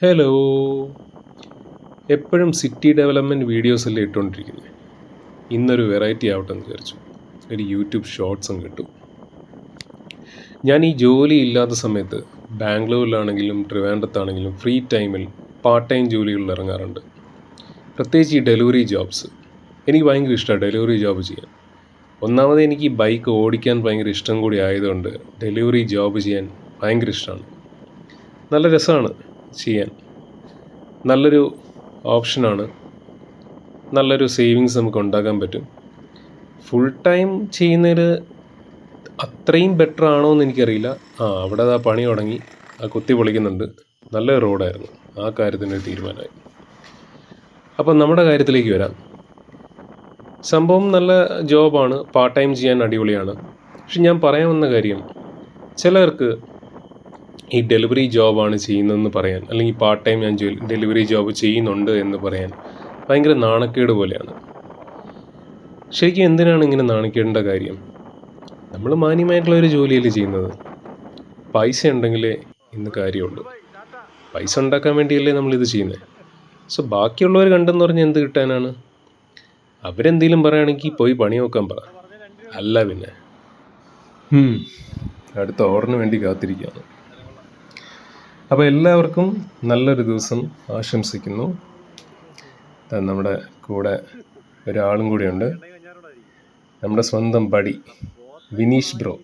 Hello. എപ്പോഴും city development videos അല്ലേ ഇട്ടുകൊണ്ടിരിക്കുന്നത്. ഇന്നൊരു വെറൈറ്റി ആവട്ടെ എന്ന് വിചാരിച്ചു. ഒരു യൂട്യൂബ് ഷോർട്സും കിട്ടും. ഞാൻ ഈ ജോലി ഇല്ലാത്ത സമയത്ത് ബാംഗ്ലൂരിലാണെങ്കിലും ട്രിവാൻഡ്രത്താണെങ്കിലും ഫ്രീ ടൈമിൽ പാർട്ട് ടൈം ജോലികളിൽ ഇറങ്ങാറുണ്ട്. പ്രത്യേകിച്ച് ഈ ഡെലിവറി ജോബ്സ്. എനിക്ക് ഭയങ്കര ഇഷ്ടമാണ് ഡെലിവറി ജോബ് ചെയ്യാൻ. ഒന്നാമത് എനിക്ക് ഈ ബൈക്ക് ഓടിക്കാൻ ഭയങ്കര ഇഷ്ടം കൂടി ആയതുകൊണ്ട് ഡെലിവറി ജോബ് ചെയ്യാൻ ഭയങ്കര ഇഷ്ടമാണ്. നല്ല രസമാണ് ചെയ്യാൻ. നല്ലൊരു ഓപ്ഷനാണ്. നല്ലൊരു സേവിങ്സ് നമുക്ക് ഉണ്ടാക്കാൻ പറ്റും. ഫുൾ ടൈം ചെയ്യുന്നതിൽ അത്രയും ബെറ്റർ ആണോ എന്ന് എനിക്കറിയില്ല. അവിടെ ആ പണി തുടങ്ങി, ആ കുത്തി പൊളിക്കുന്നുണ്ട്. നല്ലൊരു റോഡായിരുന്നു. ആ കാര്യത്തിനൊരു തീരുമാനമായി. അപ്പം നമ്മുടെ കാര്യത്തിലേക്ക് വരാം. സംഭവം നല്ല ജോബാണ്, പാർട്ട് ടൈം ചെയ്യാൻ അടിപൊളിയാണ്. പക്ഷെ ഞാൻ പറയാൻ വന്ന കാര്യം, ചിലർക്ക് ഈ ഡെലിവറി ജോബാണ് ചെയ്യുന്നതെന്ന് പറയാൻ, അല്ലെങ്കിൽ പാർട്ട് ടൈം ഞാൻ ഡെലിവറി ജോബ് ചെയ്യുന്നുണ്ട് എന്ന് പറയാൻ ഭയങ്കര നാണക്കേട് പോലെയാണ്. ശരിക്കും എന്തിനാണ് ഇങ്ങനെ നാണിക്കേണ്ട കാര്യം? നമ്മൾ മാന്യമായിട്ടുള്ളൊരു ജോലിയല്ലേ ചെയ്യുന്നത്. പൈസ ഉണ്ടെങ്കിലേ ഇന്ന് കാര്യമുള്ളൂ. പൈസ ഉണ്ടാക്കാൻ വേണ്ടിയല്ലേ നമ്മളിത് ചെയ്യുന്നത്. സോ ബാക്കിയുള്ളവർ കണ്ടെന്ന് പറഞ്ഞാൽ എന്ത് കിട്ടാനാണ്? അവരെന്തെങ്കിലും പറയുകയാണെങ്കിൽ പോയി പണി നോക്കാൻ പറ. അല്ല പിന്നെ അടുത്ത ഓർഡറിന് വേണ്ടി കാത്തിരിക്കുകയാണ്. അപ്പോൾ എല്ലാവർക്കും നല്ലൊരു ദിവസം ആശംസിക്കുന്നു. നമ്മുടെ കൂടെ ഒരാളും കൂടിയുണ്ട്, നമ്മുടെ സ്വന്തം ബഡി വിനീഷ് ബ്രോ.